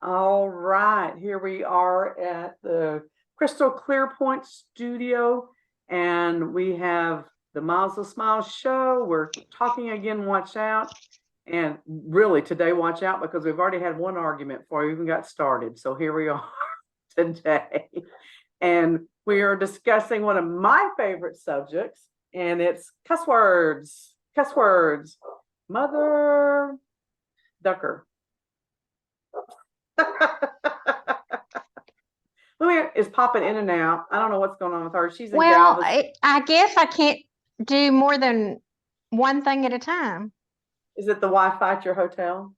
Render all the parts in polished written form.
All right, here we are at the Crystal Clear Point Studio, and we have the Miles of Smiles show. We're talking again, watch out. And really today, watch out, because we've already had one argument before we even got started. So here we are today. And we are discussing one of my favorite subjects, and it's cuss words. Cuss words. Mother Ducker. Louis is popping in and out. I don't know what's going on with her. She's in Galveston. I guess I can't do more than one thing at a time. Is it the Wi-Fi at your hotel?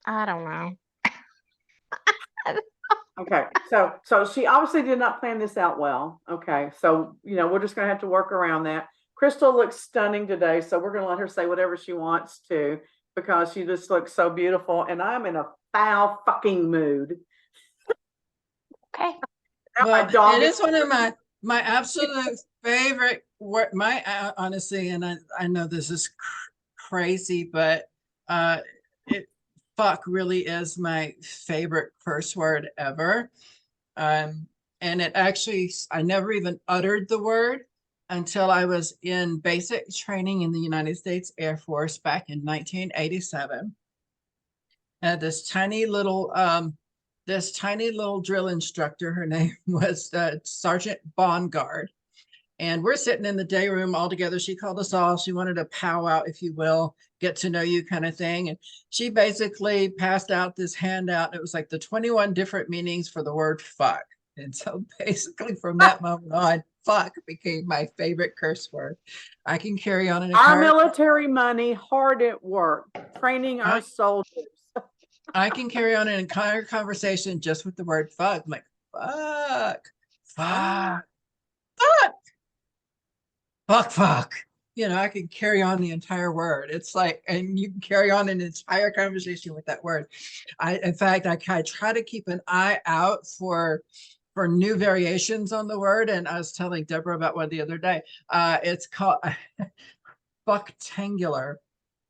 I don't know. Okay, so she obviously did not plan this out well. Okay, so we're just gonna have to work around that. Crystal looks stunning today, so we're gonna let her say whatever she wants to, because she just looks so beautiful, and I'm in a foul fucking mood. Okay. Well, it is one of my absolute favorite word. Honestly, and I know this is crazy, but fuck really is my favorite curse word ever. And it actually, I never even uttered the word until I was in basic training in the United States Air Force back in 1987. And this tiny little drill instructor, her name was Sergeant Bongard. And we're sitting in the day room all together. She called us all. She wanted a powwow, if you will, get to know you kind of thing. And she basically passed out this handout. It was like the 21 different meanings for the word fuck. And so basically from that moment on, fuck became my favorite curse word. I can carry on our military money, hard at work, training our soldiers. I can carry on an entire conversation just with the word fuck. I'm like, fuck, fuck, fuck. Fuck. I can carry on the entire word. It's like, and you can carry on an entire conversation with that word. In fact, I try to keep an eye out for new variations on the word. And I was telling Deborah about one the other day. It's called fucktangular.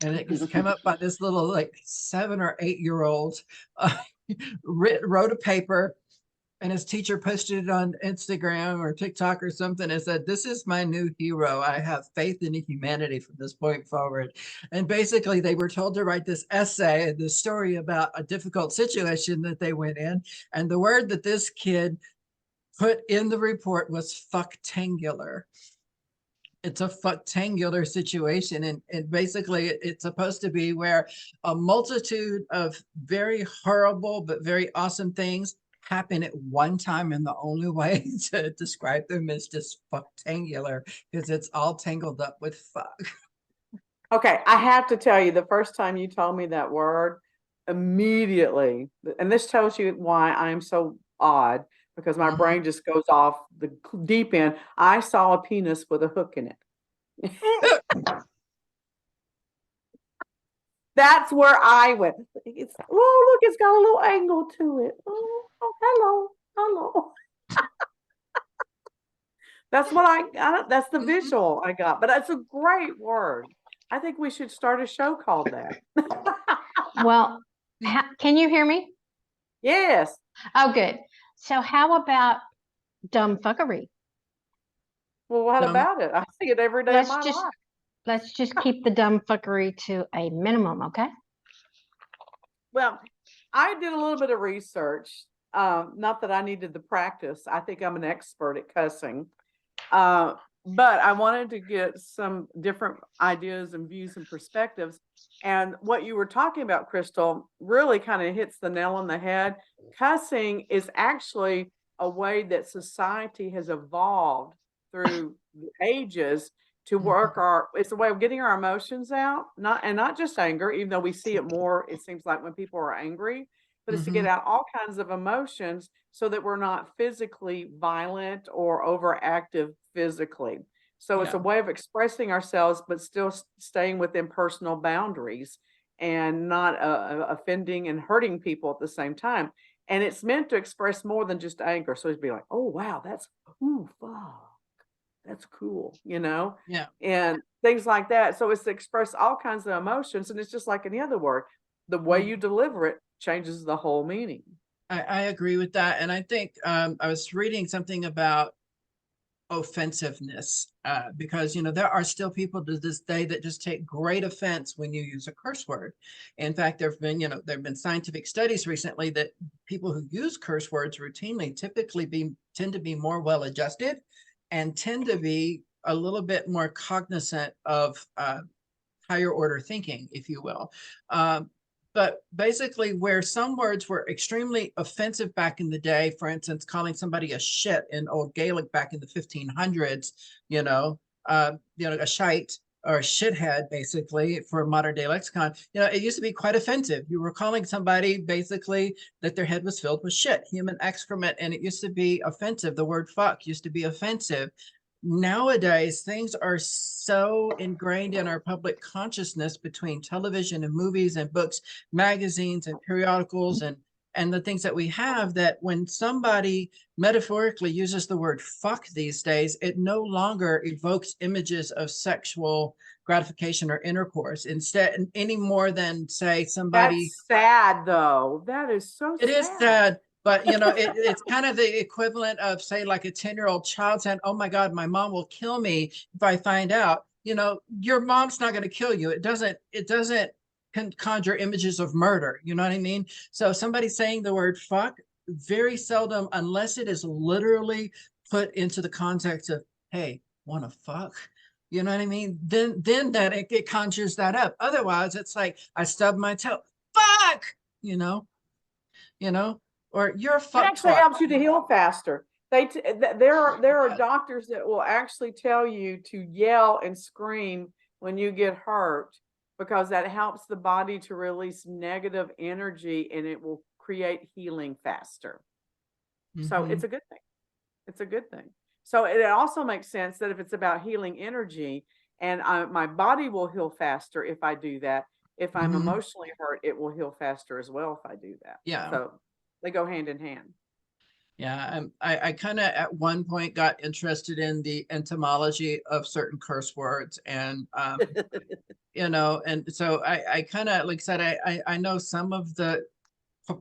And it just came up by this little like 7 or 8 year old wrote a paper, and his teacher posted it on Instagram or TikTok or something and said, "This is my new hero. I have faith in humanity from this point forward." And basically they were told to write this essay and this story about a difficult situation that they went in. And the word that this kid put in the report was fucktangular. It's a fucktangular situation. And basically it's supposed to be where a multitude of very horrible but very awesome things happen at one time, and the only way to describe them is just fucktangular, because it's all tangled up with fuck. Okay, I have to tell you, the first time you told me that word, immediately, and this tells you why I'm so odd, because my brain just goes off the deep end. I saw a penis with a hook in it. That's where I went. Look, it's got a little angle to it. Oh, hello. That's what I got. That's the visual I got, but it's a great word. I think we should start a show called that. Well, can you hear me? Yes. Oh, good. So how about dumb fuckery? Well, what about it? I see it every day of my life. Let's just keep the dumb fuckery to a minimum, okay? Well, I did a little bit of research. Not that I needed the practice. I think I'm an expert at cussing. but I wanted to get some different ideas and views and perspectives. And what you were talking about, Crystal, really kind of hits the nail on the head. Cussing is actually a way that society has evolved through the ages to work it's a way of getting our emotions out, not just anger, even though we see it more, it seems like when people are angry, but it's to get out all kinds of emotions so that we're not physically violent or overactive physically. So it's Yeah. a way of expressing ourselves, but still staying within personal boundaries and not offending and hurting people at the same time. And it's meant to express more than just anger. So it'd be like, oh, wow, ooh, fuck, that's cool, Yeah. and things like that. So it's to express all kinds of emotions. And it's just like any other word, the way Mhm. you deliver it changes the whole meaning. I agree with that. And I think I was reading something about offensiveness because, there are still people to this day that just take great offense when you use a curse word. In fact, there have been scientific studies recently that people who use curse words routinely tend to be more well adjusted and tend to be a little bit more cognizant of higher order thinking, if you will. But basically, where some words were extremely offensive back in the day, for instance, calling somebody a shit in Old Gaelic back in the 1500s, a shite or a shithead, basically, for modern day lexicon, it used to be quite offensive. You were calling somebody basically that their head was filled with shit, human excrement, and it used to be offensive. The word fuck used to be offensive. Nowadays, things are so ingrained in our public consciousness between television and movies and books, magazines and periodicals and the things that we have, that when somebody metaphorically uses the word fuck these days, it no longer evokes images of sexual gratification or intercourse, instead any more than, say, somebody. That's sad, though. That is so It is sad. sad, but it's kind of the equivalent of, say, like a 10-year-old child saying, oh my God, my mom will kill me if I find out. Your mom's not going to kill you. It doesn't conjure images of murder. You know what I mean? So somebody saying the word fuck, very seldom, unless it is literally put into the context of, hey, wanna fuck? You know what I mean? Then that it conjures that up. Otherwise, it's like, I stubbed my toe. Fuck! You know? you know, or you're a It fuck actually twat. helps you to heal faster. There are doctors that will actually tell you to yell and scream when you get hurt because that helps the body to release negative energy and it will create healing faster. So Mm-hmm. it's a good thing. It's a good thing. So it also makes sense that if it's about healing energy and my body will heal faster if I do that. If I'm Mm-hmm. emotionally hurt, it will heal faster as well if I do that. Yeah. So they go hand in hand. Yeah. I kind of at one point got interested in the etymology of certain curse words and, and so I kind of, like I said, I know some of the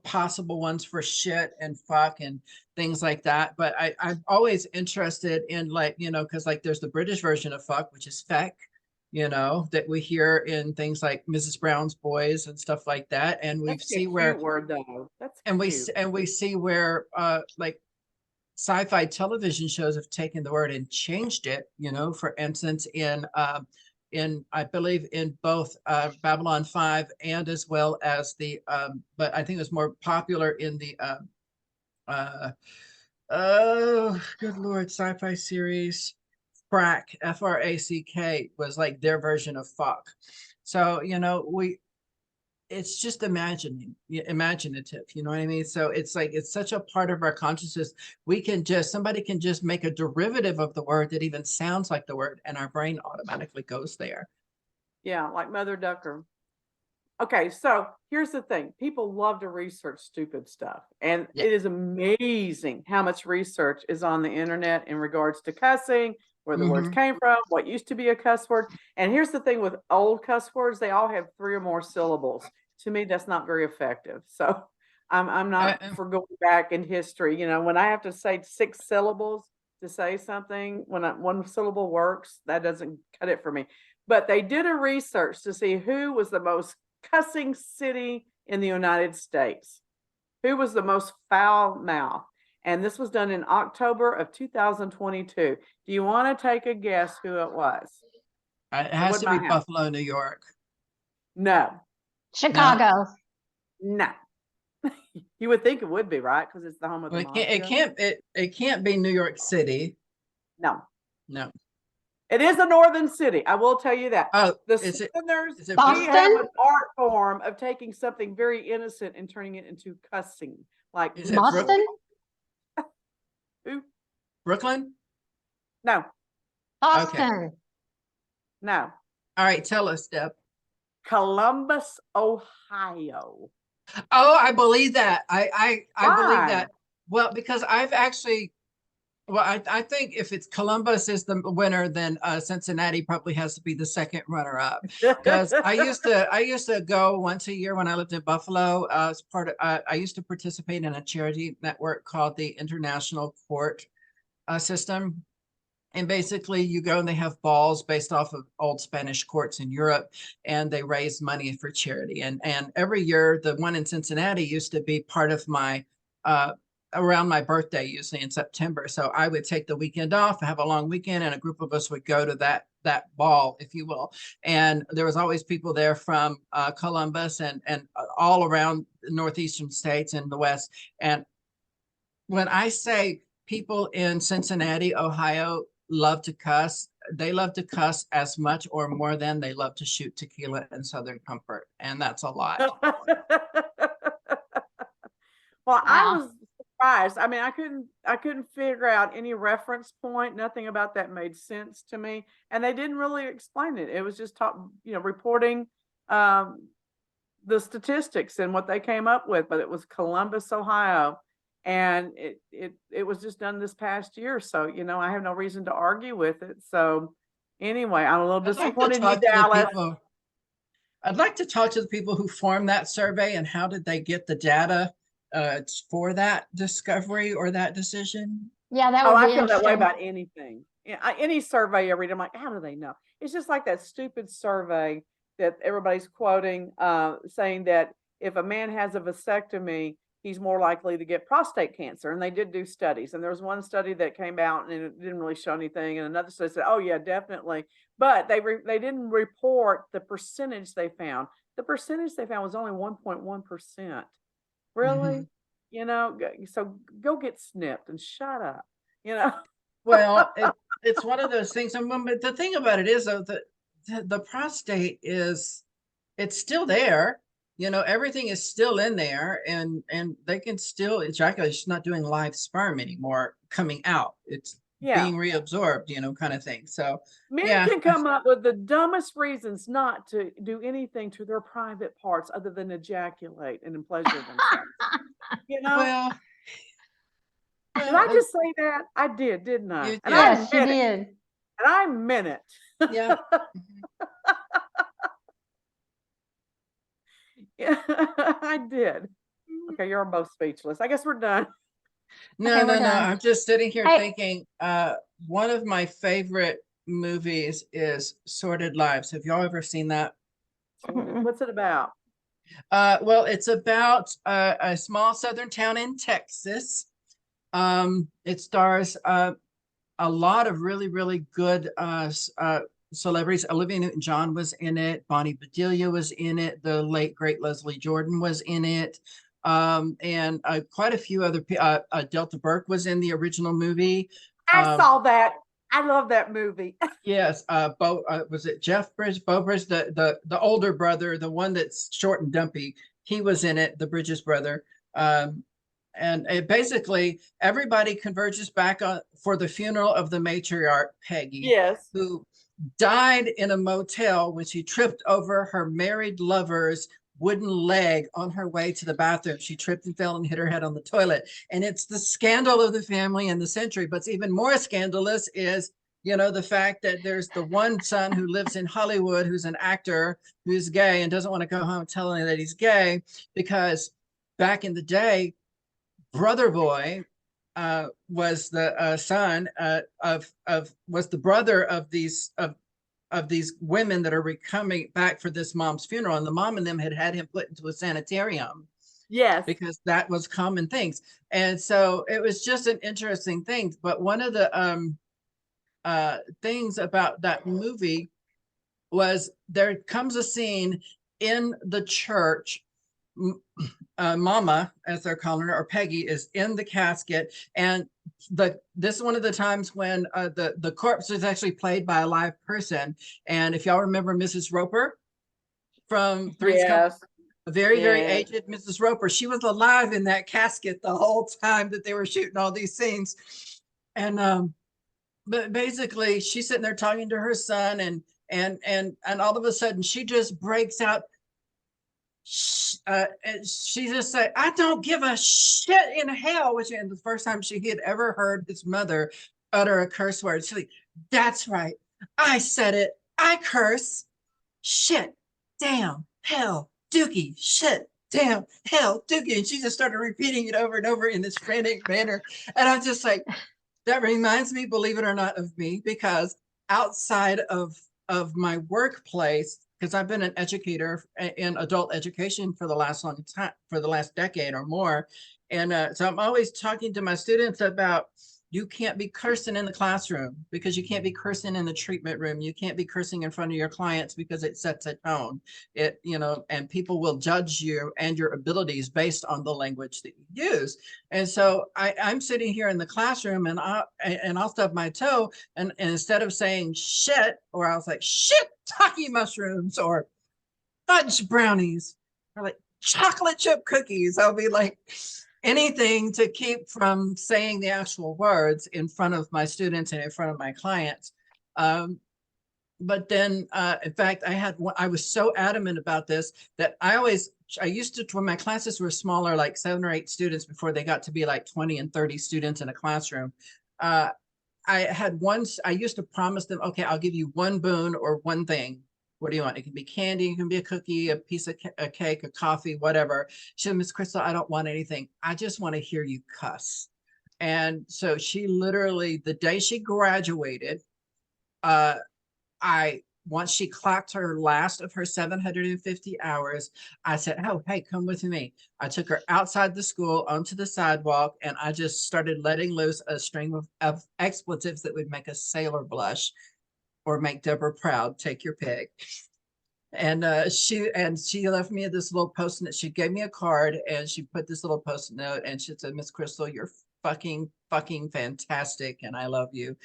possible ones for shit and fuck and things like that. But I'm always interested in, like, because like there's the British version of fuck, which is feck, that we hear in things like Mrs. Brown's Boys and stuff like that. And we That's a see cute where, word though. That's and cute. we see where like sci-fi television shows have taken the word and changed it, for instance, in I believe in both Babylon 5 and as well as but I think it was more popular in the uh oh good Lord, sci-fi series Frack, Frack was like their version of fuck. So, it's just imaginative, you know what I mean? So it's like, it's such a part of our consciousness. Somebody can just make a derivative of the word that even sounds like the word, and our brain automatically goes there. Yeah, like Mother Ducker. Okay, so here's the thing. People love to research stupid stuff. And Yeah. it is amazing how much research is on the internet in regards to cussing, where the words Mm-hmm. came from, what used to be a cuss word. And here's the thing with old cuss words, they all have 3 or more syllables. To me, that's not very effective. So I'm not for going back in history. When I have to say 6 syllables to say something, when one syllable works, that doesn't cut it for me. But they did a research to see who was the most cussing city in the United States. Who was the most foul mouth? And this was done in October of 2022. Do you want to take a guess who it was? It has What to be about him? Buffalo, New York. No, Chicago. no. You would think it would be, right? Because it's the home of the Well, it mafia. can't, it can't be New York City. No, No. it is a northern city. I will tell you that. Oh, The is it? Southerners, Is it we Boston? have an art form of taking something very innocent and turning it into cussing. Like Is it Boston? Who? Brooklyn? No, Boston. no. All right, tell us, Deb. Columbus, Ohio. Oh, I believe that. I believe Why? that. Well, because I've actually, well, I think if it's Columbus is the winner, then Cincinnati probably has to be the second runner up. Because I used to go once a year when I lived in Buffalo. As part of, I used to participate in a charity network called the International Court System. And basically, you go and they have balls based off of old Spanish courts in Europe, and they raise money for charity. And every year, the one in Cincinnati used to be part of my around my birthday, usually in September. So I would take the weekend off, have a long weekend, and a group of us would go to that ball, if you will. And there was always people there from Columbus and all around the northeastern states and the West. And when I say people in Cincinnati, Ohio, love to cuss, they love to cuss as much or more than they love to shoot tequila and Southern Comfort. And that's a lot. Well, I Wow. was surprised. I mean, I couldn't figure out any reference point. Nothing about that made sense to me. And they didn't really explain it. It was just reporting the statistics and what they came up with, but it was Columbus, Ohio. And it was just done this past year. So, I have no reason to argue with it. So anyway, I'm a little I'd like to disappointed in you, talk to the Dallas. people. I'd like to talk to the people who formed that survey and how did they get the data for that discovery or that decision? Yeah, that Oh, would I be feel that way interesting. about anything. Yeah, any survey I read, I'm like, how do they know? It's just like that stupid survey that everybody's quoting, saying that if a man has a vasectomy, he's more likely to get prostate cancer. And they did do studies. And there was one study that came out and it didn't really show anything. And another study said, oh yeah, definitely. But they didn't report the percentage they found. The percentage they found was only 1.1%. Really? Mhm. So go get snipped and shut up, you know? Well, it's one of those things. But the thing about it is, though, that the prostate is, it's still there. Everything is still in there, and they can still ejaculate. It's not doing live sperm anymore coming out. It's Yeah. being reabsorbed, kind of thing. So Men yeah, can come up with the dumbest reasons not to do anything to their private parts other than ejaculate and pleasure themselves. well, Did I just say that? I did, didn't I? you And I did. Yes, you meant it. did. And I meant it. Yeah. Yeah, I did. Okay, you're both speechless. I guess we're done. No, Okay, we're no, no. done. I'm just sitting here Hey. thinking, one of my favorite movies is Sordid Lives. Have y'all ever seen that? What's it about? Well, it's about a small southern town in Texas. It stars a lot of really, really good celebrities. Olivia Newton-John was in it. Bonnie Bedelia was in it. The late, great Leslie Jordan was in it. And quite a few other Delta Burke was in the original movie. I saw that. I love that movie. Yes, was it Jeff Bridges, Bo Bridges, the older brother, the one that's short and dumpy. He was in it, the Bridges brother. And it basically everybody converges back on for the funeral of the matriarch Peggy, Yes. who died in a motel when she tripped over her married lover's wooden leg on her way to the bathroom. She tripped and fell and hit her head on the toilet. And it's the scandal of the family and the century. But even more scandalous is, the fact that there's the one son who lives in Hollywood, who's an actor, who's gay and doesn't want to go home telling that he's gay, because back in the day, Brother Boy was the son was the brother of these women that are coming back for this mom's funeral, and the mom and them had him put into a sanitarium, Yes. because that was common things. And so it was just an interesting thing. But one of the things about that movie was there comes a scene in the church. Mama, as they're calling her, or Peggy, is in the casket, and this is one of the times when the corpse is actually played by a live person. And if y'all remember Mrs. Roper from Three's Company, Yes. a very Yes. aged Mrs. Roper, she was alive in that casket the whole time that they were shooting all these scenes. And but basically she's sitting there talking to her son, and all of a sudden she just breaks out. And she just said, "I don't give a shit in hell," which is the first time she had ever heard his mother utter a curse word. She's like, "That's right. I said it. I curse. Shit, damn, hell, dookie, shit, damn, hell, dookie." And she just started repeating it over and over in this frantic manner. And I'm just like, that reminds me, believe it or not, of me, because outside of my workplace, because I've been an educator in adult education for the last long time, for the last decade or more. And so I'm always talking to my students about, you can't be cursing in the classroom because you can't be cursing in the treatment room. You can't be cursing in front of your clients because it sets a tone. It, you know, and people will judge you and your abilities based on the language that you use. And so I'm sitting here in the classroom, and I'll stub my toe, and instead of saying shit, or I was like, shit, taki mushrooms, or fudge brownies, or like chocolate chip cookies, I'll be like, anything to keep from saying the actual words in front of my students and in front of my clients. But then, in fact, I was so adamant about this that I used to, when my classes were smaller, like 7 or 8 students, before they got to be like 20 and 30 students in a classroom. I used to promise them, okay, I'll give you one boon or one thing. What do you want? It can be candy, it can be a cookie, a piece of a cake, a coffee, whatever. She said, "Miss Crystal, I don't want anything. I just want to hear you cuss." And so she literally, the day she graduated, once she clocked her last of her 750 hours, I said, "Oh, hey, come with me." I took her outside the school onto the sidewalk, and I just started letting loose a string of expletives that would make a sailor blush or make Deborah proud. Take your pick. And she left me this little post-it. She gave me a card, and she put this little post-it note, and she said, "Miss Crystal, you're fucking fantastic, and I love you.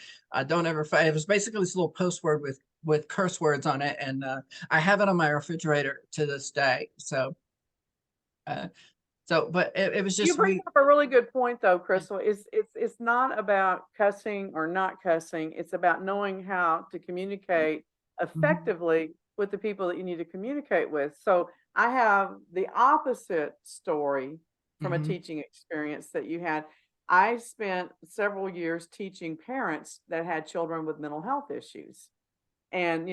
Don't ever fight." It was basically this little post word with curse words on it, and I have it on my refrigerator to this day. So but it was You just bring up a really good point, though, Crystal. It's not about cussing or not cussing. It's about knowing how to communicate effectively with the people that you need to communicate with. So I have the opposite story from a teaching experience that you had. I spent several years teaching parents that had children with mental health issues and,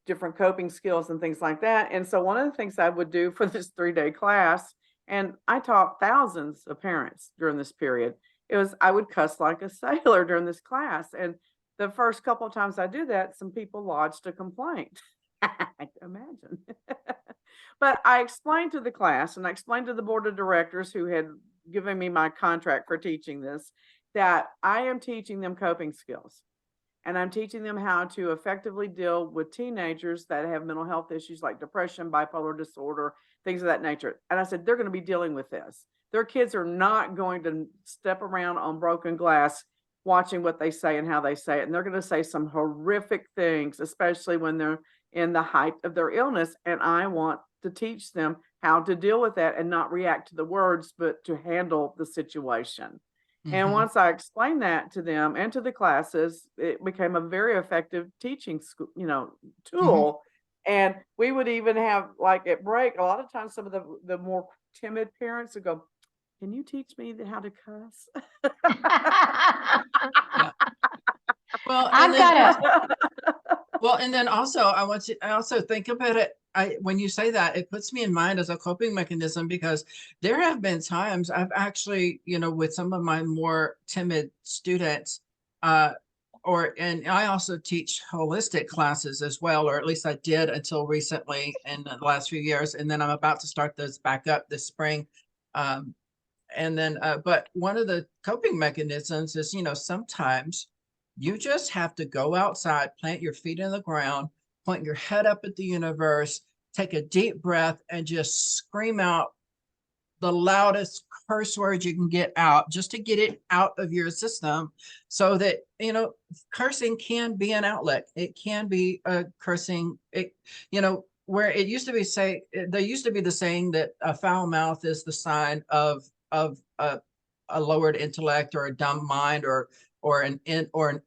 different coping skills and things like that. And so one of the things I would do for this 3-day class, and I taught thousands of parents during this period, it was I would cuss like a sailor during this class. And the first couple of times I do that, some people lodged a complaint. I can imagine. But I explained to the class, and I explained to the board of directors who had given me my contract for teaching this, that I am teaching them coping skills. And I'm teaching them how to effectively deal with teenagers that have mental health issues like depression, bipolar disorder, things of that nature. And I said, they're going to be dealing with this. Their kids are not going to step around on broken glass watching what they say and how they say it. And they're going to say some horrific things, especially when they're in the height of their illness. And I want to teach them how to deal with that and not react to the words, but to handle the situation. And once I explained that to them and to the classes, it became a very effective teaching tool. And we would even have, like, at break, a lot of times some of the more timid parents would go, "Can you teach me how to cuss?" Yeah. Well, I've got well, and then also I also think about it. When you say that, it puts me in mind as a coping mechanism, because there have been times I've actually, with some of my more timid students, and I also teach holistic classes as well, or at least I did until recently in the last few years. And then I'm about to start those back up this spring. And then, but one of the coping mechanisms is, sometimes you just have to go outside, plant your feet in the ground, point your head up at the universe, take a deep breath, and just scream out the loudest curse word you can get out, just to get it out of your system, so that, cursing can be an outlet. It can be a cursing, where it used to be there used to be the saying that a foul mouth is the sign of a lowered intellect, or a dumb mind, or an in or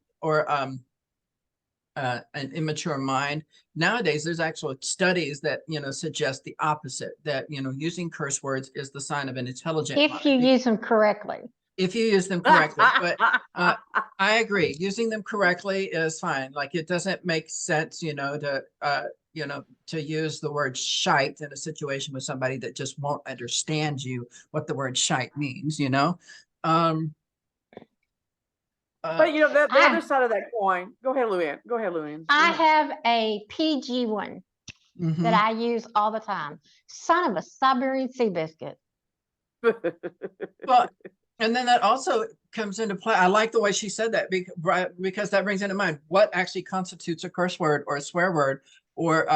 an immature mind. Nowadays, there's actual studies that, suggest the opposite, that, using curse words is the sign of an intelligent If you mind. use them correctly. If you use them correctly. But I agree, using them correctly is fine. Like, it doesn't make sense, to use the word shite in a situation with somebody that just won't understand you, what the word shite means, um But the I- other side of that coin, go ahead, Luann. Go ahead, Luann. Go I ahead. have a PG one that I use all the time. Son of a Siberian sea biscuit. Well, and then that also comes into play. I like the way she said that, because that brings into mind what actually constitutes a curse word or a swear word, or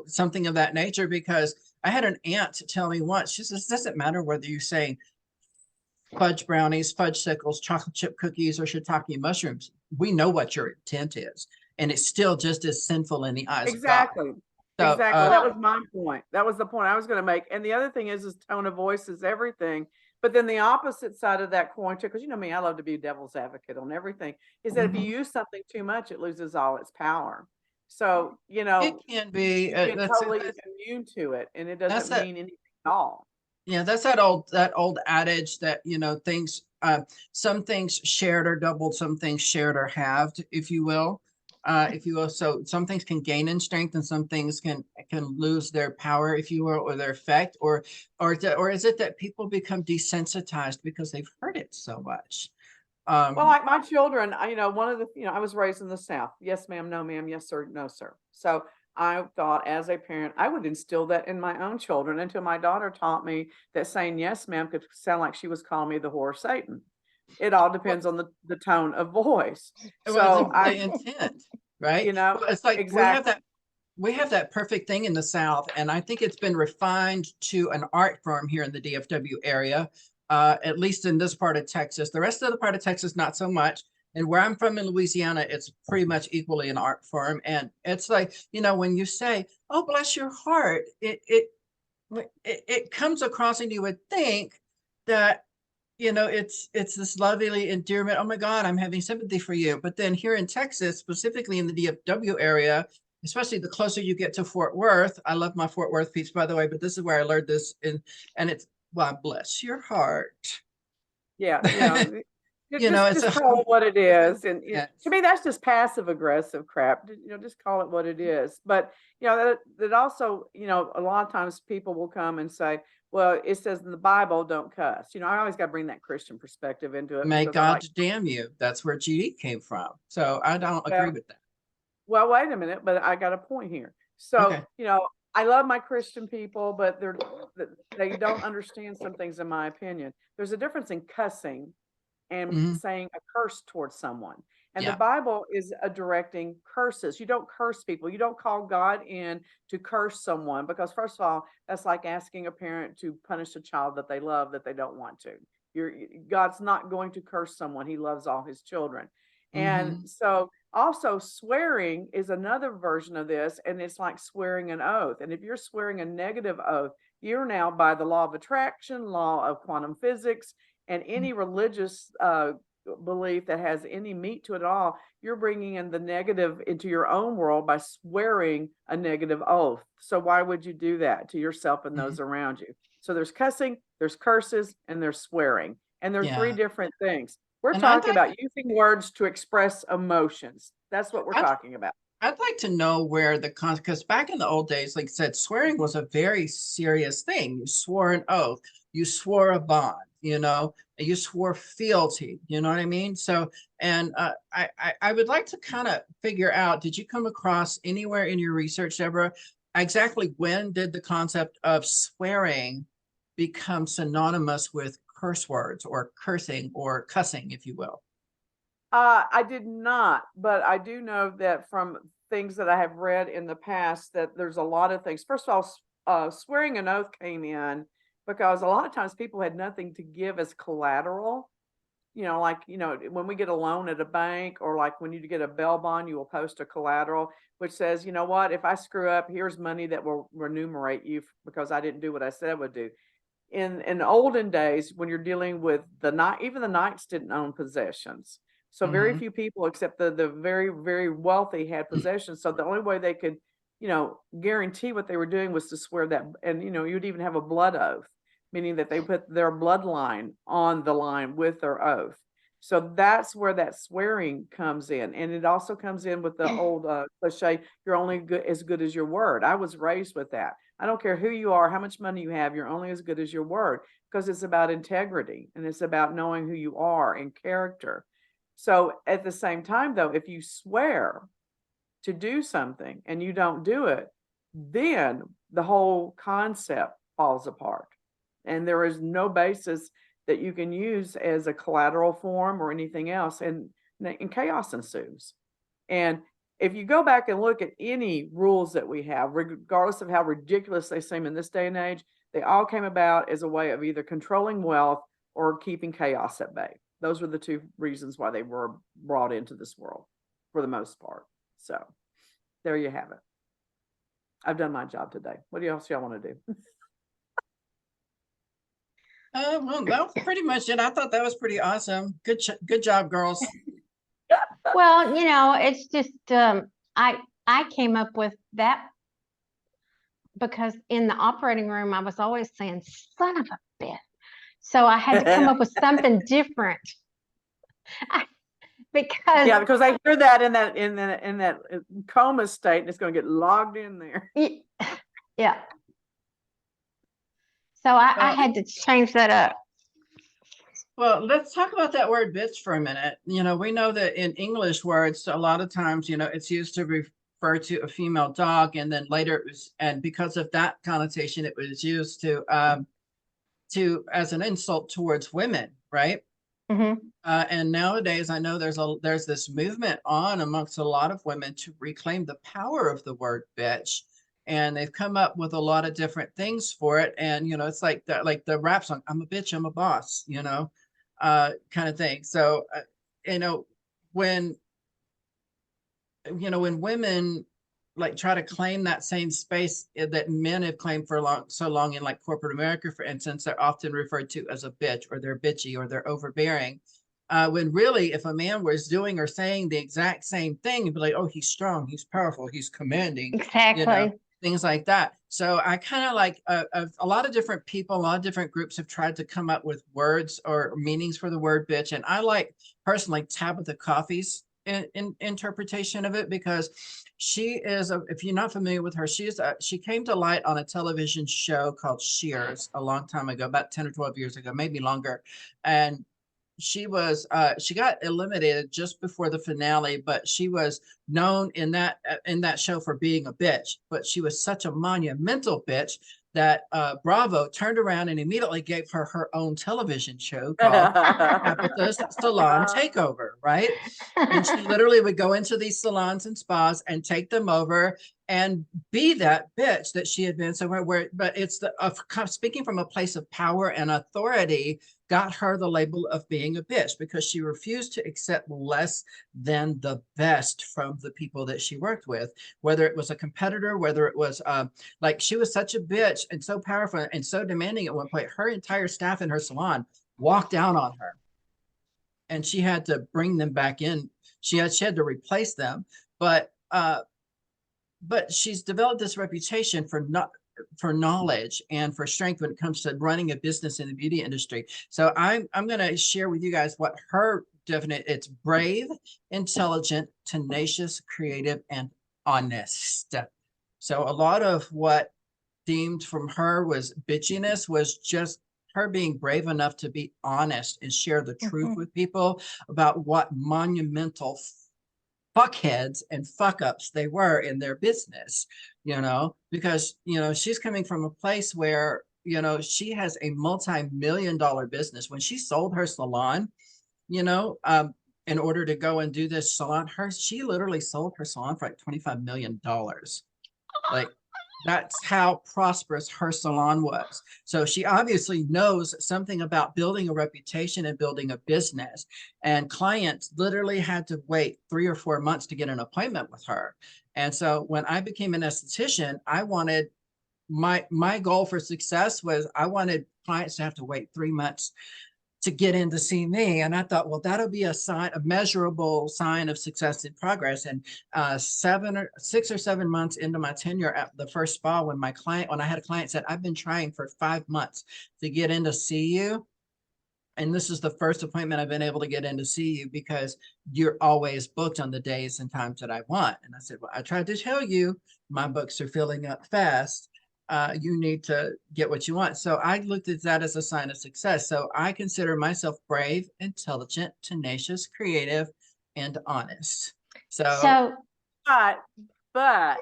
something of that nature. Because I had an aunt tell me once, she says, it doesn't matter whether you say fudge brownies, fudge sickles, chocolate chip cookies, or shiitake mushrooms. We know what your intent is, and it's still just as sinful in the eyes of God. Exactly. So, Exactly. That was my point. That was the point I was going to make. And the other thing is tone of voice is everything. But then the opposite side of that coin too, because you know me, I love to be devil's advocate on everything, is that if you use something too much, it loses all its power. So, it can be, you get totally immune to it, and it doesn't mean anything at all. Yeah, that's that old adage that, some things shared or doubled, some things shared or halved, if you will. So some things can gain in strength, and some things can lose their power, if you will, or their effect, or is it that people become desensitized because they've heard it so much? Well, like my children, one of the, I was raised in the South. Yes, ma'am. No, ma'am. Yes, sir. No, sir. So I thought, as a parent, I would instill that in my own children, until my daughter taught me that saying yes, ma'am could sound like she was calling me the whore of Satan. It all depends on the tone of voice. So the intent, right? Well, it's like exactly. we have that perfect thing in the South, and I think it's been refined to an art form here in the DFW area, at least in this part of Texas. The rest of the part of Texas, not so much. And where I'm from in Louisiana, it's pretty much equally an art form. And it's like, when you say, "Oh, bless your heart," it comes across, and you would think that, it's this lovely endearment. Oh my God, I'm having sympathy for you. But then here in Texas, specifically in the DFW area, especially the closer you get to Fort Worth. I love my Fort Worth peeps, by the way, but this is where I learned this, and it's, well, bless your heart. Yeah, It's just call it what it is. And Yes. to me, that's just passive aggressive crap. Just call it what it is. But that also, a lot of times people will come and say, well, it says in the Bible, don't cuss. I always got to bring that Christian perspective into it. May because God damn you. That's where GD came from. So I don't agree with that. Well, wait a minute, but I got a point here. So, Okay. I love my Christian people, but they don't understand some things, in my opinion. There's a difference in cussing and saying a curse towards someone. And the Bible is directing curses. You don't curse people. You don't call God in to curse someone, because first of all, that's like asking a parent to punish a child that they love that they don't want to. God's not going to curse someone. He loves all his children. And so also swearing is another version of this, and it's like swearing an oath. And if you're swearing a negative oath, you're now, by the law of attraction, law of quantum physics, and any religious belief that has any meat to it at all, you're bringing in the negative into your own world by swearing a negative oath. So why would you do that to yourself and those around you? So there's cussing, there's curses, and there's swearing. And they're three different things. We're talking about using words to express emotions. That's what we're talking about. I'd like to know where because back in the old days, like I said, swearing was a very serious thing. You swore an oath, you swore a bond, you swore fealty, you know what I mean? So, and I would like to kind of figure out, did you come across anywhere in your research, Deborah, exactly when did the concept of swearing become synonymous with curse words or cursing or cussing, if you will? I did not, but I do know that from things that I have read in the past that there's a lot of things. First of all, swearing an oath came in because a lot of times people had nothing to give as collateral. Like, when we get a loan at a bank, or like when you get a bail bond, you will post a collateral which says, you know what, if I screw up, here's money that will remunerate you because I didn't do what I said I would do. In olden days, when you're dealing with the knight, even the knights didn't own possessions. So very Mhm. few people except the very, very wealthy had possessions. So the only way they could, guarantee what they were doing was to swear that. And, you'd even have a blood oath, meaning that they put their bloodline on the line with their oath. So that's where that swearing comes in. And it also comes in with the old cliche, you're only as good as your word. I was raised with that. I don't care who you are, how much money you have, you're only as good as your word, because it's about integrity and it's about knowing who you are and character. So at the same time, though, if you swear to do something and you don't do it, then the whole concept falls apart. And there is no basis that you can use as a collateral form or anything else, and chaos ensues. And if you go back and look at any rules that we have, regardless of how ridiculous they seem in this day and age, they all came about as a way of either controlling wealth or keeping chaos at bay. Those were the two reasons why they were brought into this world for the most part. So there you have it. I've done my job today. What else y'all want to do? Well, that was pretty much it. I thought that was pretty awesome. Good job, girls. Well, it's just I came up with that because in the operating room I was always saying son of a bitch. So I had to come up with something different. Because Yeah, because I hear that in that coma state, and it's going to get logged in there. Yeah. So I had to change that up. Well, let's talk about that word bitch for a minute. We know that in English words, a lot of times, it's used to refer to a female dog, and then later it was, and because of that connotation, it was used to as an insult towards women, right? Mm-hmm. And nowadays, I know there's this movement on amongst a lot of women to reclaim the power of the word bitch, and they've come up with a lot of different things for it. And it's like the rap song, "I'm a bitch, I'm a boss," kind of thing. So, when when women like try to claim that same space that men have claimed for so long in like corporate America, for instance, they're often referred to as a bitch, or they're bitchy, or they're overbearing. When really, if a man was doing or saying the exact same thing, you'd be like, oh, he's strong, he's powerful, he's commanding, Exactly. things like that. So I kind of like a lot of different people, a lot of different groups have tried to come up with words or meanings for the word bitch. And I like personally Tabitha Coffey's in interpretation of it, because she is if you're not familiar with her, she came to light on a television show called Shears a long time ago, about 10 or 12 years ago, maybe longer. And she got eliminated just before the finale, but she was known in that show for being a bitch. But she was such a monumental bitch that Bravo turned around and immediately gave her her own television show called Tabitha's Salon Takeover, right? And she literally would go into these salons and spas and take them over and be that bitch that she had been somewhere where, but it's speaking from a place of power and authority, got her the label of being a bitch, because she refused to accept less than the best from the people that she worked with, whether it was a competitor, whether it was like, she was such a bitch and so powerful and so demanding at one point, her entire staff in her salon walked down on her and she had to bring them back in. She had to replace them, but she's developed this reputation for knowledge and for strength when it comes to running a business in the beauty industry. So I'm going to share with you guys what her it's brave, intelligent, tenacious, creative, and honest. So a lot of what deemed from her was bitchiness was just her being brave enough to be honest and share the truth with people about what monumental fuckheads and fuck ups they were in their business, because, she's coming from a place where you know, she has a multi-million-dollar business. When she sold her salon, you know, in order to go and do this salon, she literally sold her salon for like $25 million. Like, that's how prosperous her salon was. So she obviously knows something about building a reputation and building a business. And clients literally had to wait 3 or 4 months to get an appointment with her. And so when I became an esthetician, I wanted my goal for success was I wanted clients to have to wait 3 months to get in to see me. And I thought, well, that'll be a sign, a measurable sign of success and progress. And 6 or 7 months into my tenure at the first spa, when I had a client said, I've been trying for 5 months to get in to see you. And this is the first appointment I've been able to get in to see you because you're always booked on the days and times that I want. And I said, well, I tried to tell you, my books are filling up fast. You need to get what you want. So I looked at that as a sign of success. So I consider myself brave, intelligent, tenacious, creative, and honest. So, But, but,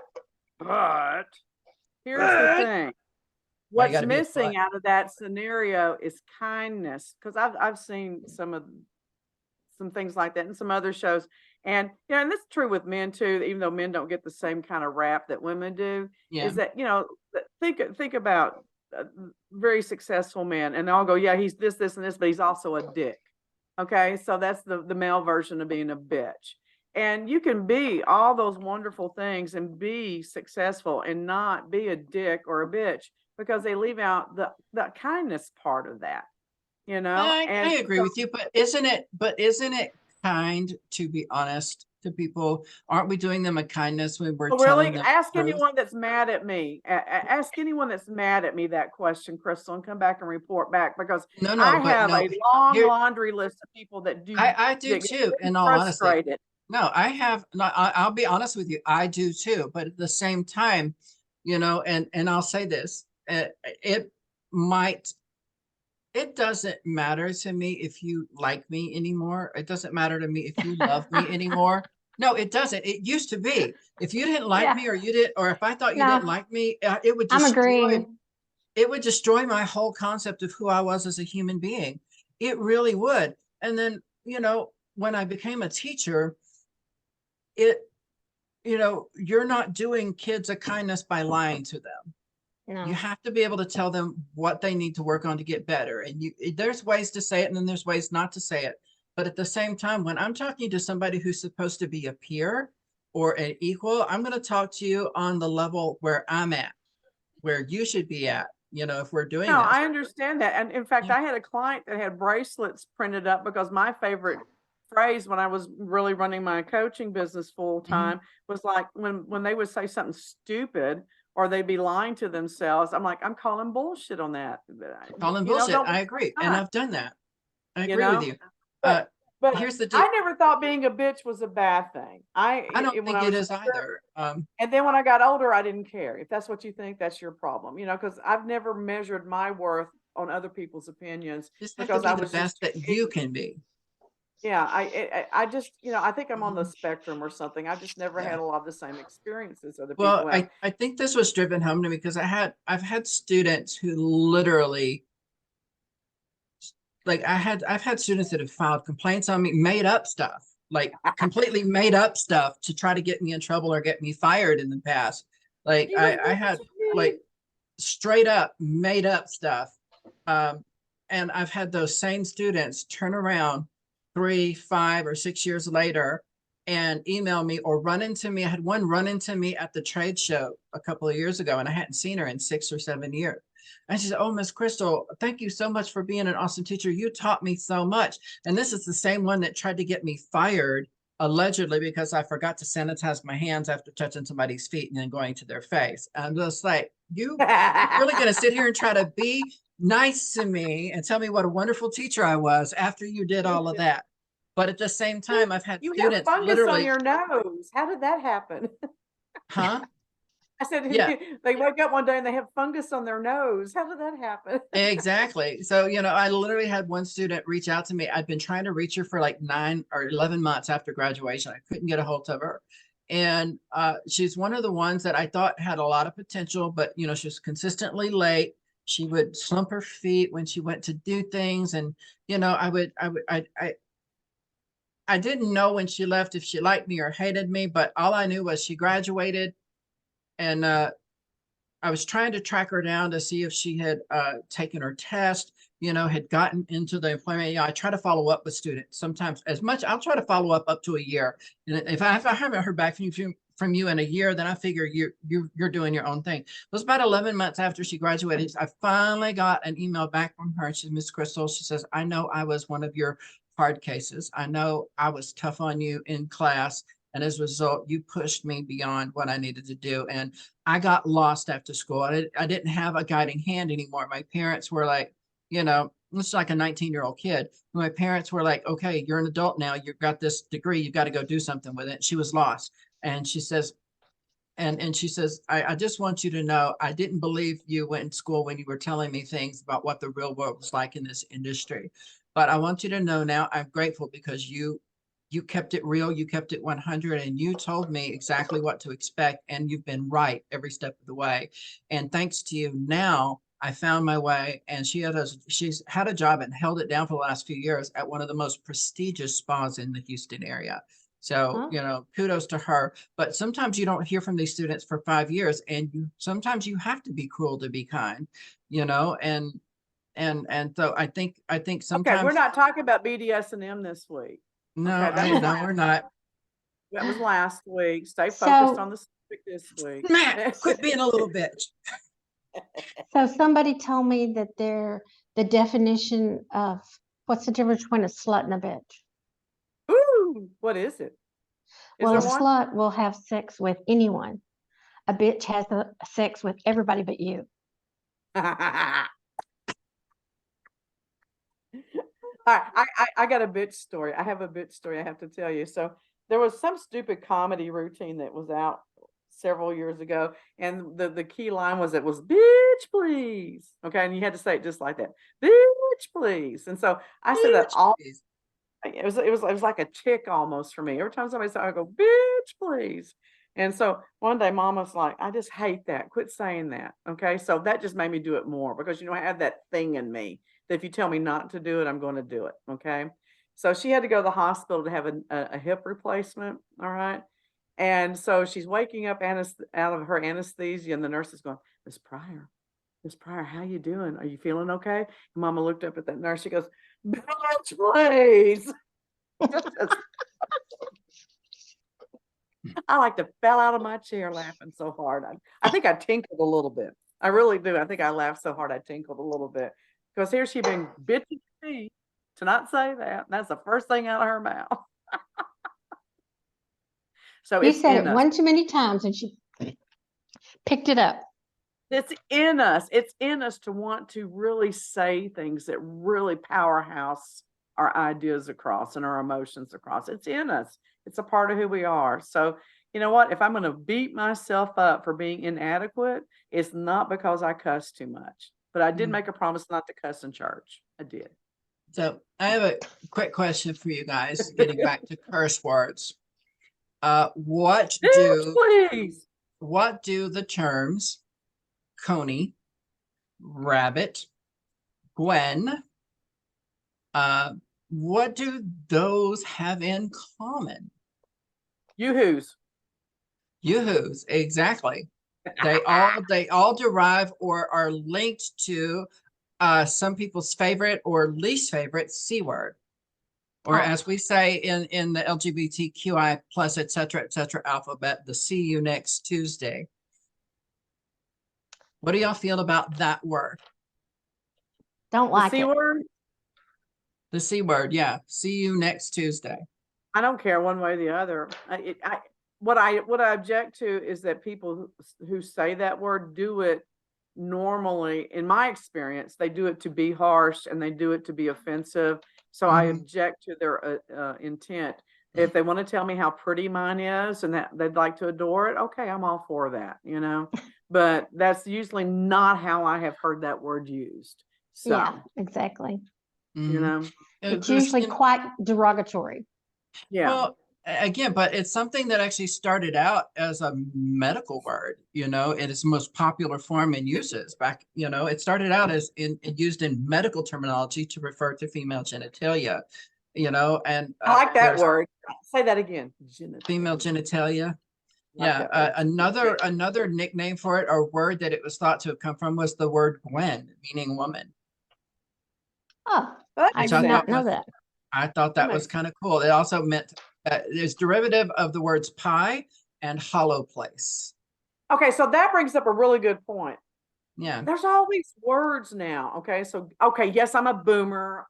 here's the thing. What's gotta be a missing but. out of that scenario is kindness. Because I've seen some things like that in some other shows. And and that's true with men too, even though men don't get the same kind of rap that women do, Yeah. is that, think about very successful men and they all go, yeah, he's this, this, and this, but he's also a dick. Okay. So that's the male version of being a bitch. And you can be all those wonderful things and be successful and not be a dick or a bitch because they leave out the kindness part of that, And I agree so with you, but isn't it kind to be honest to people? Aren't we doing them a kindness when we're telling really, them ask the truth? anyone that's mad at me. Ask anyone that's mad at me that question, Crystal, and come back and report back because No, I but have no, a long here, laundry list of people that I do that get too, very in all honesty. frustrated. No, I have not, I'll be honest with you. I do too, but at the same time, and I'll say this, it might, it doesn't matter to me if you like me anymore. It doesn't matter to me if you love me anymore. No, it doesn't. It used to be. If you didn't like yeah, me or you didn't, or if I thought you didn't no, like me, I'm agreeing. it would destroy my whole concept of who I was as a human being. It really would. And then, when I became a teacher, it, you're not doing kids a kindness by lying to them. You No, have to be able to tell them what they need to work on to get better. And there's ways to say it and then there's ways not to say it. But at the same time, when I'm talking to somebody who's supposed to be a peer or an equal, I'm going to talk to you on the level where I'm at, where you should be at, if we're doing No, this. I understand that. And in fact, Yeah. I had a client that had bracelets printed up because my favorite phrase when I was really running my coaching business full time was like when they would say something stupid or they'd be lying to themselves, I'm like, I'm calling bullshit on that. Calling bullshit. Don't I waste agree. my And time, I've done that. I you agree with know? you. Uh, But but here's the deal. I never thought being a bitch was a bad thing. I don't When think I it was is either. and then when I got older, I didn't care. If that's what you think, that's your problem, because I've never measured my worth on other people's opinions Just have to because be I the was just best too that you ignorant. can be. Yeah, I just, I think I'm on the Mhm. spectrum or something. I just never Yeah. had a lot of the same experiences other Well, people have. I think this was driven home to me because I've had students who literally, like, I've had students that have filed complaints on me, made up stuff, like completely made up stuff to try to get me in trouble or get me fired in the past. Like You don't I know had what you like mean. straight up made up stuff. And I've had those same students turn around 3, 5, or 6 years later and email me or run into me. I had one run into me at the trade show a couple of years ago, and I hadn't seen her in 6 or 7 years. And she said, "Oh, Miss Crystal, thank you so much for being an awesome teacher. You taught me so much." And this is the same one that tried to get me fired allegedly because I forgot to sanitize my hands after touching somebody's feet and then going to their face. And I'm just like, you're really going to sit here and try to be nice to me and tell me what a wonderful teacher I was after you did all of that. But at the same time, I've had You have students fungus on literally, your nose. How did that happen? huh? I said, Yeah, they wake up one day and they have fungus on their nose. How did that happen? exactly. So, I literally had one student reach out to me. I'd been trying to reach her for like 9 or 11 months after graduation. I couldn't get a hold of her. And she's one of the ones that I thought had a lot of potential, but, she was consistently late. she would slump her feet when she went to do things. And, you know, I didn't know when she left if she liked me or hated me, but all I knew was she graduated. And I was trying to track her down to see if she had taken her test, you know, had gotten into the employment. You know, I try to follow up with students sometimes as much. I'll try to follow up to a year. And if I haven't heard back from you in a year, then I figure you're doing your own thing. It was about 11 months after she graduated. I finally got an email back from her. She's Miss Crystal. She says, I know I was one of your hard cases. I know I was tough on you in class. And as a result, you pushed me beyond what I needed to do. And I got lost after school. I didn't have a guiding hand anymore. My parents were like, you know, it's like a 19-year-old kid. My parents were like, okay, you're an adult now. You've got this degree. You've got to go do something with it. She was lost. And she says, and she says, I just want you to know, I didn't believe you went in school when you were telling me things about what the real world was like in this industry. But I want you to know now I'm grateful because you kept it real, you kept it 100, and you told me exactly what to expect, and you've been right every step of the way. And thanks to you, now I found my way. And she's had a job and held it down for the last few years at one of the most prestigious spas in the Houston area. So, Huh? you know, kudos to her. But sometimes you don't hear from these students for 5 years, and sometimes you have to be cruel to be kind, you know, and so I think Okay, we're sometimes not talking about BDSM this week. no, Okay, that I was know we're not. that was last week. Stay focused on So, the subject this week. Matt, quit being a little bitch. so somebody told me that the definition of what's the difference between a slut and a bitch? Ooh, what is it? Is Well, there a one? slut will have sex with anyone. A bitch has sex with everybody but you. I got a bitch story. I have a bitch story I have to tell you. So there was some stupid comedy routine that was out several years ago, and the key line was it was bitch please. Okay, and you had to say it just like that. Bitch please. And so I said that Bitch, all please. it was like a tick almost for me. Every time somebody said I go, bitch please. And so one day mom was like, I just hate that. Quit saying that. Okay. So that just made me do it more because I have that thing in me that if you tell me not to do it, I'm going to do it. Okay. So she had to go to the hospital to have a hip replacement. All right. And so she's waking up out of her anesthesia, and the nurse is going, Miss Pryor, how you doing? Are you feeling okay? And Mama looked up at that nurse. She goes, bitch, please. I like to fell out of my chair laughing so hard. I think I tinkled a little bit. I really do. I think I laughed so hard I tinkled a little bit. Because here she been bitching me to not say that. And that's the first thing out of her mouth. So You it's said in it us. one too many times and she picked it up. It's in us. It's in us to want to really say things that really powerhouse our ideas across and our emotions across. It's in us. It's a part of who we are. So, you know what? If I'm going to beat myself up for being inadequate, it's not because I cuss too much. But I did Mm. make a promise not to cuss in church. I did. So I have a quick question for you guys, getting back to curse words. What Bitch, do please. the terms Coney, Rabbit, Gwen, uh, what do those have in common? Yoo-hoos. Yoo-hoos, exactly. They all derive or are linked to some people's favorite or least favorite C word. Or Oh, as we say in the LGBTQI plus, et cetera, alphabet, the see you next Tuesday. What do y'all feel about that word? Don't the like C it. word. The C word, yeah. See you next Tuesday. I don't care one way or the other. What I object to is that people who say that word do it normally. In my experience, they do it to be harsh and they do it to be offensive. So I Mhm. object to their intent. If they want to tell me how pretty mine is and that they'd like to adore it, okay, I'm all for that, But that's usually not how I have heard that word used. So, Yeah, exactly. you Mhm. know, It's There's, usually quite derogatory. yeah. well, again, but it's something that actually started out as a medical word, you know, in its most popular form and uses back, you know, it started out as used in medical terminology to refer to female genitalia, you know, and I like that there's word. Say that again. female genitalia. I like Yeah, that word. another nickname for it or word that it was thought to have come from was the word Gwen, meaning woman. Oh, That I Which makes did I not thought sense. know was that. I thought That that was makes kind of cool. It also meant it's derivative of the words pie and hollow place. Okay, so that brings up a really good point. Yeah. There's all these words now. Okay, so okay, yes, I'm a boomer.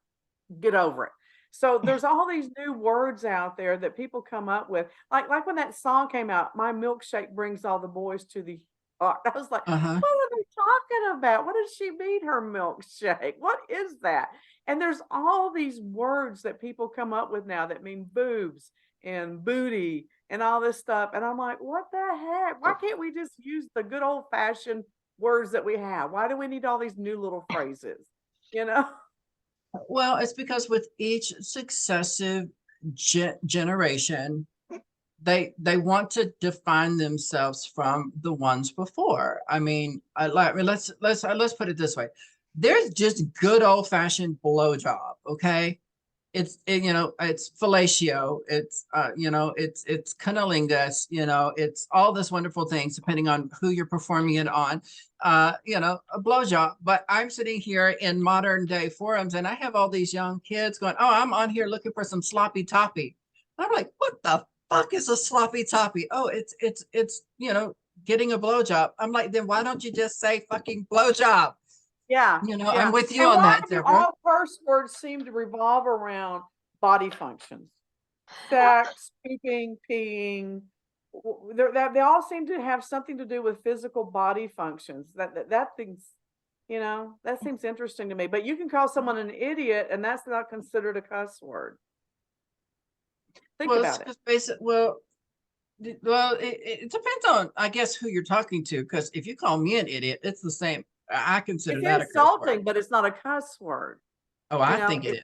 Get over it. So there's all these new words out there that people come up with. Like when that song came out, my milkshake brings all the boys to the I was like, Uh-huh. what are they talking about? What does she mean her milkshake? What is that? And there's all these words that people come up with now that mean boobs and booty and all this stuff. And I'm like, what the heck? Why can't we just use the good old fashioned words that we have? Why do we need all these new little phrases? You know? Well, it's because with each successive generation, they want to define themselves from the ones before. I mean, let's put it this way. There's just good old fashioned blowjob, okay? You know, it's fellatio, it's you know, it's cunnilingus, you know, it's all this wonderful things depending on who you're performing it on, you know, a blowjob. But I'm sitting here in modern day forums and I have all these young kids going, oh, I'm on here looking for some sloppy toppy. I'm like, what the fuck is a sloppy toppy? Oh, it's you know, getting a blowjob. I'm like, then why don't you just say fucking blowjob? Yeah, You know, I'm yeah. with you And on why that, do Deborah. all curse words seem to revolve around body functions? Sex, pooping, peeing. They all seem to have something to do with physical body functions. That thing's, you know, that seems interesting to me. But you can call someone an idiot, and that's not considered a cuss word. Think Well, it's about it. because well, it depends on, I guess, who you're talking to. Because if you call me an idiot, it's the same. I consider It's that a curse word. insulting, but it's not a cuss word. Oh, You I know, think it is.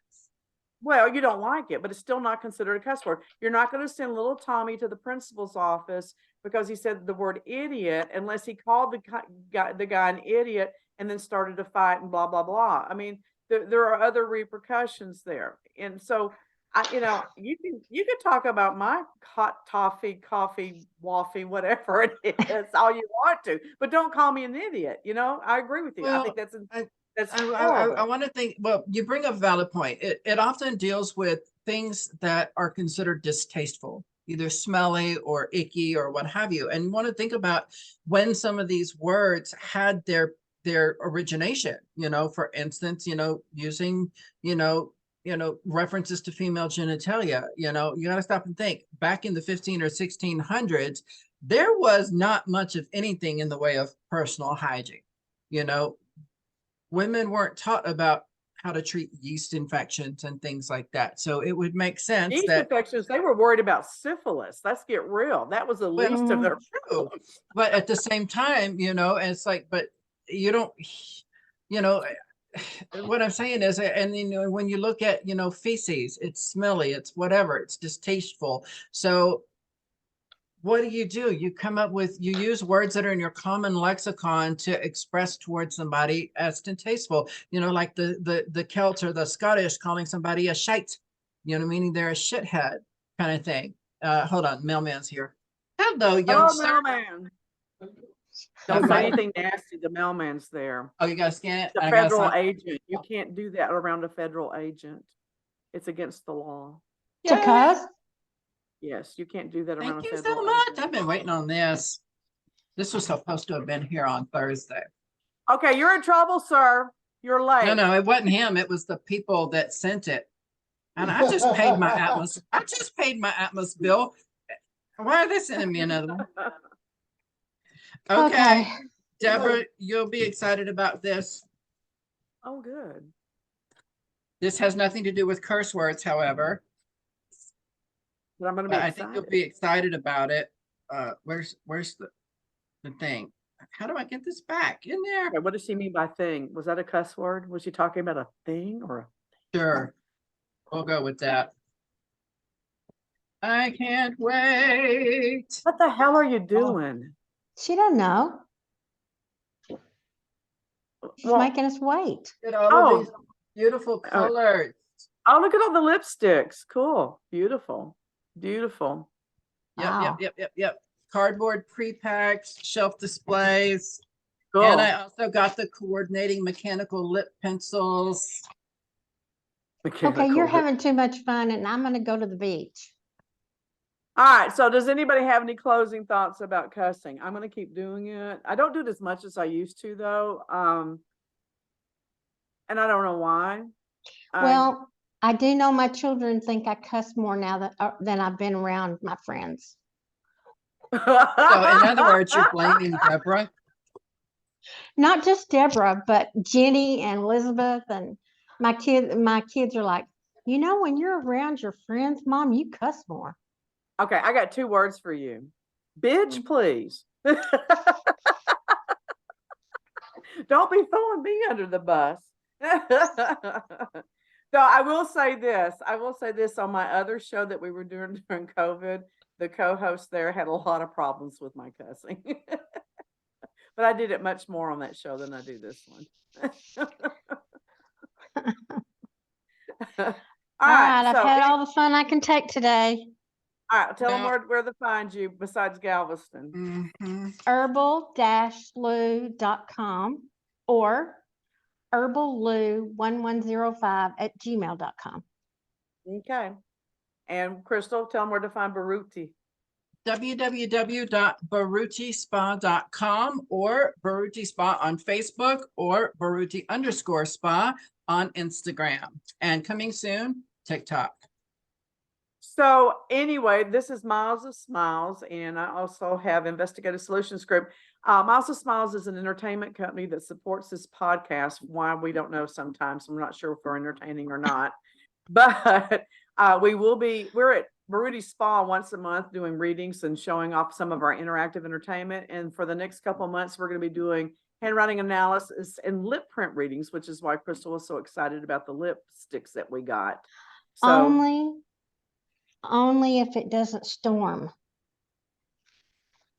well, you don't like it, but it's still not considered a cuss word. You're not going to send little Tommy to the principal's office because he said the word idiot, unless he called the guy an idiot and then started a fight and blah blah blah. I mean, there are other repercussions there, and so you know, you can talk about my hot toffee, coffee, waffy, whatever it is, all you want to, but don't call me an idiot. You know, I agree with you. I think Well, I that's I horrible. want to think. Well, you bring up a valid point. It often deals with things that are considered distasteful, either smelly or icky or what have you. And you want to think about when some of these words had their origination. You know, for instance, you know, using you know references to female genitalia. You know, you got to stop and think. Back in the 15 or 1600s, there was not much of anything in the way of personal hygiene. You know, women weren't taught about how to treat yeast infections and things like that. So it would make sense Yeast that, infections, they were worried about syphilis. Let's get real. That was the well, least of Mm, their true, problems. but at the same time, you know, it's like, but you don't, you know, what I'm saying is, and you know, when you look at, you know, feces, it's smelly, it's whatever, it's distasteful. So what do? You come up with, you use words that are in your common lexicon to express towards somebody as distasteful, you know, like the Celts or the Scottish calling somebody a shite, you know, meaning they're a shithead kind of thing. Hold on, mailman's here. Hello, young Hello, sir. mailman. Don't say anything nasty. The mailman's there. Oh, you gotta scan it. The I gotta federal sign. agent. You can't do that around a federal agent. It's against the law. to Yay! cuss? Yes, you can't do that around a Thank you so federal much. agent. I've been waiting on this. This was supposed to have been here on Thursday. Okay, you're in trouble, sir. You're No, late. no, it wasn't him. It was the people that sent it. And I just paid my Atmos. I just paid my Atmos bill. Why are they sending me another one? Okay, Okay. Deborah, you'll be excited about this. Oh, good. This has nothing to do with curse words, however, But I'm going to but be I think you'll excited. be excited about it. Where's the thing? How do I get this back in there? Okay, what does she mean by thing? Was that a cuss word? Was she talking about a thing or a Sure, we'll go with that. I can't wait. What the hell are you doing? She doesn't know. She's Well, making us wait. Look at all Oh. of these beautiful colors. oh, look at all the lipsticks. Cool. Beautiful. Beautiful. Wow. Yep. Cardboard pre-packs, shelf displays. Cool. And I also got the coordinating mechanical lip pencils. Okay, you're having too much fun, and I'm going to go to the beach. All right. So does anybody have any closing thoughts about cussing? I'm going to keep doing it. I don't do it as much as I used to, though. And I don't know why. Well, I do know my children think I cuss more now than I've been around my friends. So in other words, you're blaming Deborah. Not just Deborah, but Jenny and Elizabeth and my kids are like, when you're around your friends, Mom, you cuss more. Okay, I got 2 words for you. Bitch, please. Don't be throwing me under the bus. So I will say this. On my other show that we were doing during COVID, the co-host there had a lot of problems with my cussing. But I did it much more on that show than I do this one. All right, so I've had all the fun I can take today. all right, tell them Now- where to find you besides Galveston. herbal-lou.com or herballou1105@gmail.com. Okay. And Crystal, tell them where to find Baruti. www.barutispa.com or Baruti Spa on Facebook or Baruti_spa on Instagram. And coming soon, TikTok. So anyway, this is Miles of Smiles, and I also have Investigative Solutions Group. Miles of Smiles is an entertainment company that supports this podcast. Why, we don't know sometimes. I'm not sure if we're entertaining or not. But we're at Baruti Spa once a month doing readings and showing off some of our interactive entertainment. And for the next couple of months, we're going to be doing handwriting analysis and lip print readings, which is why Crystal was so excited about the lipsticks that we got. So Only if it doesn't storm.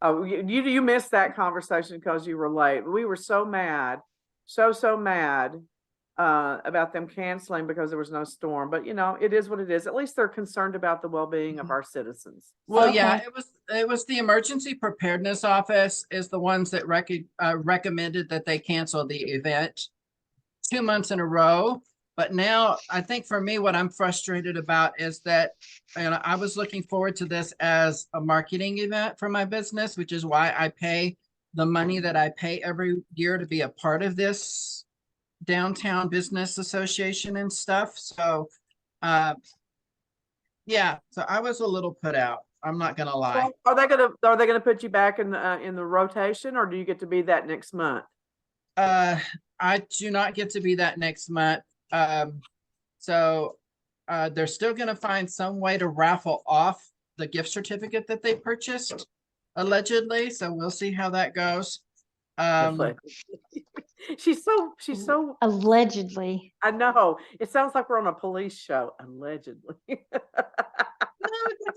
oh, you missed that conversation because you were late. We were so mad, so mad about them canceling because there was no storm. But it is what it is. At least they're concerned about the well-being of our citizens. Well, Okay. yeah, it was the Emergency Preparedness Office is the ones that recommended that they cancel the event 2 months in a row. But now I think for me, what I'm frustrated about is that, and I was looking forward to this as a marketing event for my business, which is why I pay the money that I pay every year to be a part of this downtown business association and stuff. So, yeah, so I was a little put out. I'm not gonna lie. Well, are they gonna put you back in the rotation, or do you get to be that next month? I do not get to be that next month. So they're still going to find some way to raffle off the gift certificate that they purchased, allegedly. So we'll see how that goes. She's so Allegedly. I know. It sounds like we're on a police show. Allegedly. The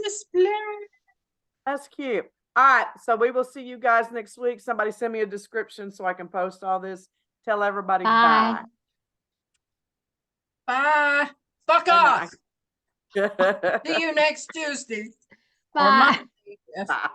display. That's cute. All right. So we will see you guys next week. Somebody send me a description so I can post all this. Tell everybody Bye. Bye. Fuck Bye. off. See you next Tuesday. Or Bye. Monday. Yes. Bye.